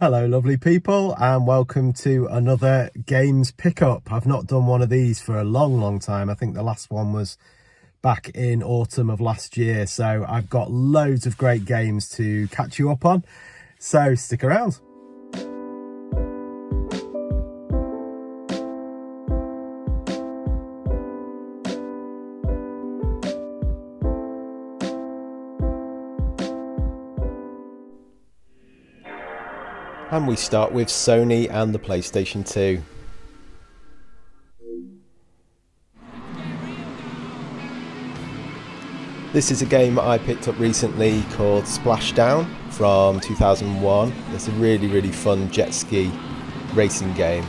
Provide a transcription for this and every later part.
Hello lovely people, and welcome to another games pickup. I've not done one of these for a long time. I think the last one was back in autumn of last year, so I've got loads of great games to catch you up on, so stick around. And we start with Sony and the PlayStation 2. This is a game I picked up recently called Splashdown from 2001. It's a really fun jet ski racing game.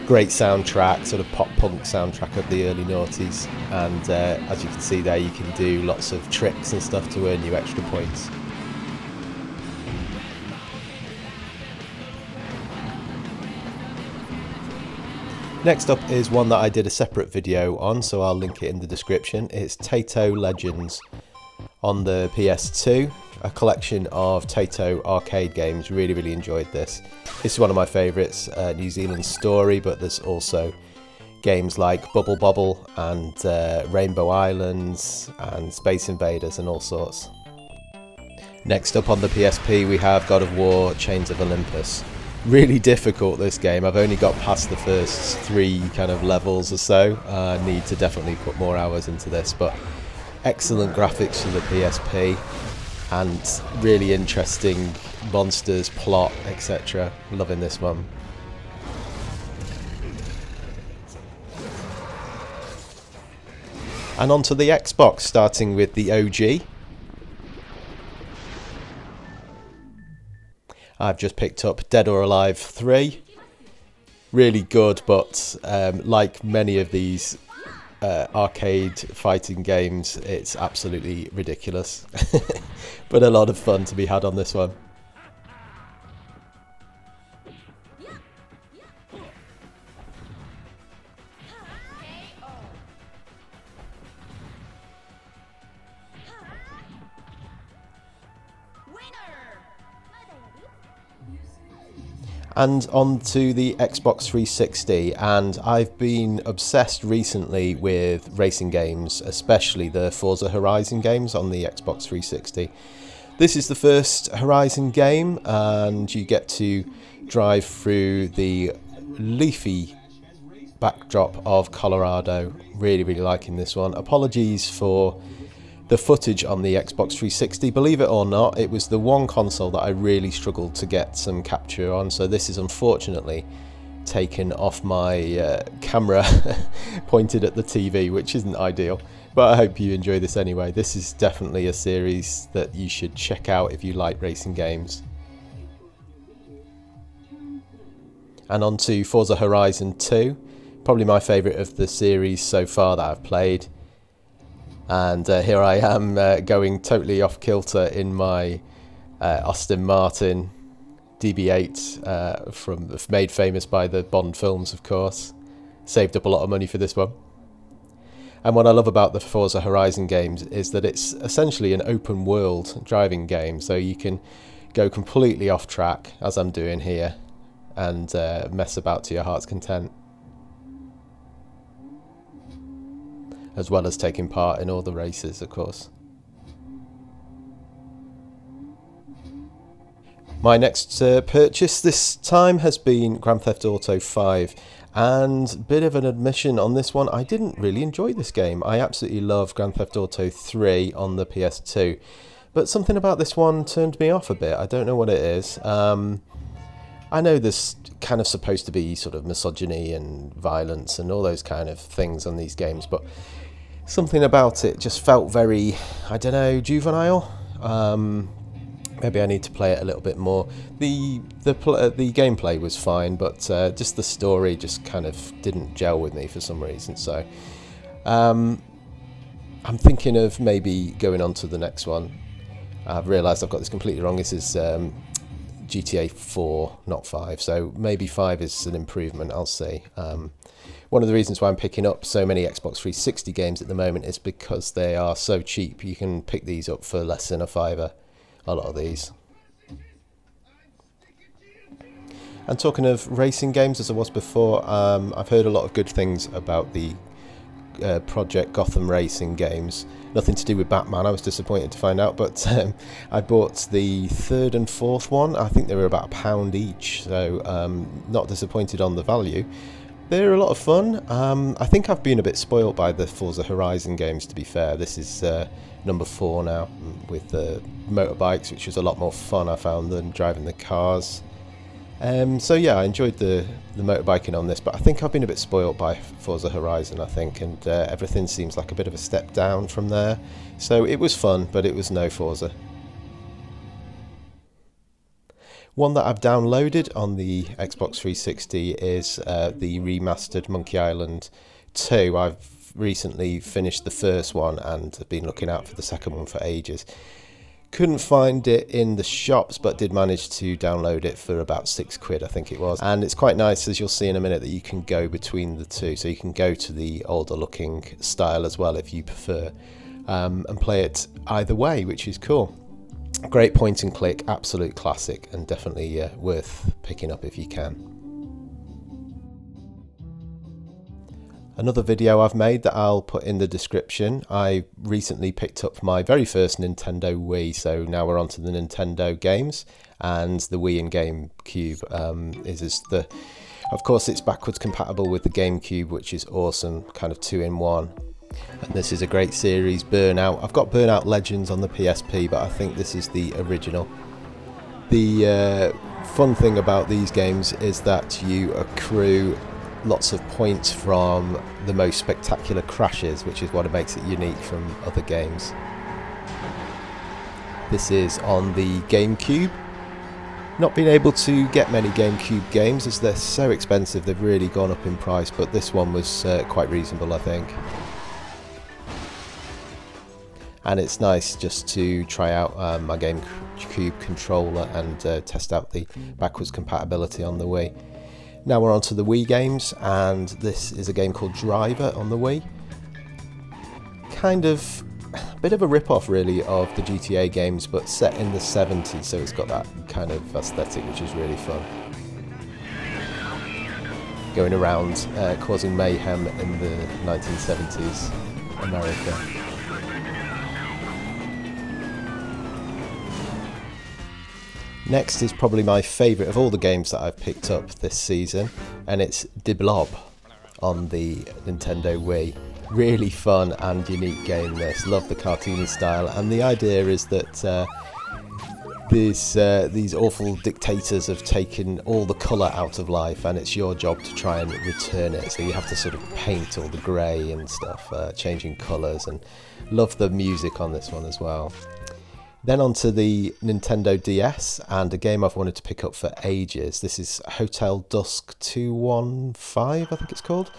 Great soundtrack, sort of pop punk soundtrack of the early noughties, and as you can see there, you can do lots of tricks and stuff to earn you extra points. Next up is one that I did a separate video on, so I'll link it in the description. It's Taito Legends on the PS2, a collection of Taito arcade games. Really enjoyed this. This is one of my favourites, New Zealand story, but there's also games like Bubble Bobble and Rainbow Islands and Space Invaders and all sorts. Next up on the PSP we have God of War Chains of Olympus. Really difficult, this game. I've only got past the first 3 kind of levels or so. I need to definitely put more hours into this, but excellent graphics for the PSP and really interesting monsters, plot, etc. Loving this one. And onto the Xbox, starting with the OG. I've just picked up Dead or Alive 3. Really good, but like many of these arcade fighting games, it's absolutely ridiculous. But a lot of fun to be had on this one. And on to the Xbox 360, and I've been obsessed recently with racing games, especially the Forza Horizon games on the Xbox 360. This is the first Horizon game, and you get to drive through the leafy backdrop of Colorado. Really liking this one. Apologies for the footage on the Xbox 360. Believe it or not, it was the one console that I really struggled to get some capture on, so this is unfortunately taken off my camera pointed at the TV, which isn't ideal, but I hope you enjoy this anyway. This is definitely a series that you should check out if you like racing games. And on to Forza Horizon 2, probably my favourite of the series so far that I've played. And here I am going totally off kilter in my Aston Martin DB8, made famous by the Bond films, of course. Saved up a lot of money for this one. And what I love about the Forza Horizon games is that it's essentially an open world driving game, so you can go completely off track, as I'm doing here, and mess about to your heart's content, as well as taking part in all the races, of course. My next purchase this time has been Grand Theft Auto 5, and bit of an admission on this one, I didn't really enjoy this game. I absolutely love Grand Theft Auto 3 on the PS2, but something about this one turned me off a bit. I don't know what it is. I know there's kind of supposed to be sort of misogyny and violence and all those kind of things on these games, but something about it just felt very, I don't know, juvenile. Maybe I need to play it a little bit more. The gameplay was fine, but just the story just kind of didn't gel with me for some reason. So I'm thinking of maybe going on to the next one. I've realised I've got this completely wrong. This is GTA 4, not 5. So maybe 5 is an improvement, I'll see. One of the reasons why I'm picking up so many Xbox 360 games at the moment is because they are so cheap. You can pick these up for less than a fiver, a lot of these. And talking of racing games, as I was before, I've heard a lot of good things about the Project Gotham racing games. Nothing to do with Batman, I was disappointed to find out, but I bought the third and fourth one. I think they were about £1 each, so not disappointed on the value. They're a lot of fun. I think I've been a bit spoilt by the Forza Horizon games, to be fair. This is number 4 now, with the motorbikes, which was a lot more fun, I found, than driving the cars. So yeah, I enjoyed the motorbiking on this, but I think I've been a bit spoilt by Forza Horizon, I think, and everything seems like a bit of a step down from there. So it was fun, but it was no Forza. One that I've downloaded on the Xbox 360 is the remastered Monkey Island 2. I've recently finished the first one and have been looking out for the second one for ages. Couldn't find it in the shops, but did manage to download it for about £6, I think it was. And it's quite nice, as you'll see in a minute, that you can go between the two. So you can go to the older looking style as well if you prefer, and play it either way, which is cool. Great point and click, absolute classic, and definitely worth picking up if you can. Another video I've made that I'll put in the description. I recently picked up my very first Nintendo Wii, so now we're on to the Nintendo games, and the Wii and GameCube of course it's backwards compatible with the GameCube, which is awesome, kind of 2-in-1. And this is a great series, Burnout. I've got Burnout Legends on the PSP, but I think this is the original. The fun thing about these games is that you accrue lots of points from the most spectacular crashes, which is what makes it unique from other games. This is on the GameCube. Not been able to get many GameCube games as they're so expensive, they've really gone up in price, but this one was quite reasonable, I think. And it's nice just to try out my GameCube controller and test out the backwards compatibility on the Wii. Now we're on to the Wii games, and this is a game called Driver on the Wii. Kind of a bit of a rip-off really of the GTA games, but set in the 70s, so it's got that kind of aesthetic, which is really fun. Going around causing mayhem in the 1970s America. Next is probably my favourite of all the games that I've picked up this season, and it's Blob on the Nintendo Wii. Really fun and unique game this. Love the cartoony style, and the idea is that these awful dictators have taken all the colour out of life, and it's your job to try and return it. So you have to sort of paint all the grey and stuff, changing colours, and love the music on this one as well. Then on to the Nintendo DS, and a game I've wanted to pick up for ages. This is Hotel Dusk 215, I think it's called.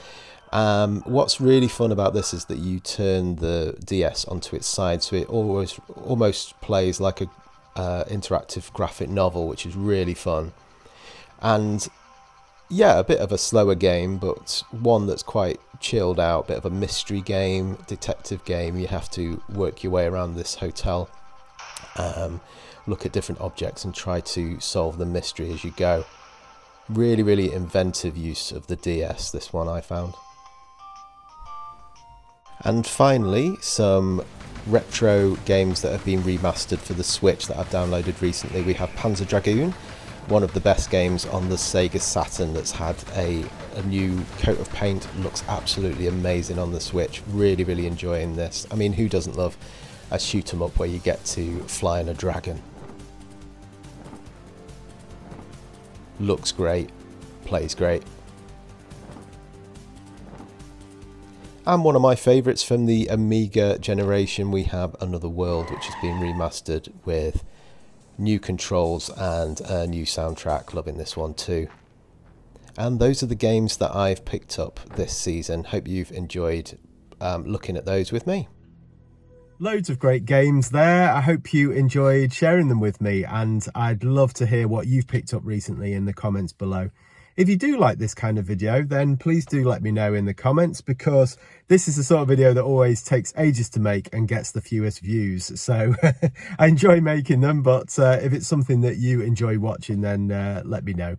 What's really fun about this is that you turn the DS onto its side, so it almost plays like a interactive graphic novel, which is really fun. And yeah, a bit of a slower game, but one that's quite chilled out, bit of a mystery game, detective game. You have to work your way around this hotel, look at different objects and try to solve the mystery as you go. Really, really inventive use of the DS, this one I found. And finally, some retro games that have been remastered for the Switch that I've downloaded recently. We have Panzer Dragoon, one of the best games on the Sega Saturn that's had a new coat of paint. Looks absolutely amazing on the Switch. Really, really enjoying this. I mean, who doesn't love a shoot 'em up where you get to fly in a dragon? Looks great, plays great. And one of my favourites from the Amiga generation, we have Another World, which has been remastered with new controls and a new soundtrack. Loving this one too. And those are the games that I've picked up this season. Hope you've enjoyed looking at those with me. Loads of great games there. I hope you enjoyed sharing them with me, and I'd love to hear what you've picked up recently in the comments below. If you do like this kind of video, then please do let me know in the comments, because this is the sort of video that always takes ages to make and gets the fewest views. So I enjoy making them, but if it's something that you enjoy watching, then let me know.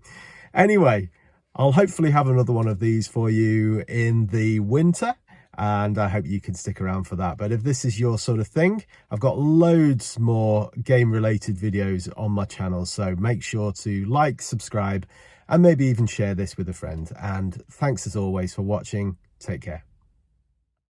Anyway, I'll hopefully have another one of these for you in the winter, and I hope you can stick around for that. But if this is your sort of thing, I've got loads more game related videos on my channel, so make sure to like, subscribe, and maybe even share this with a friend. And thanks as always for watching. Take care.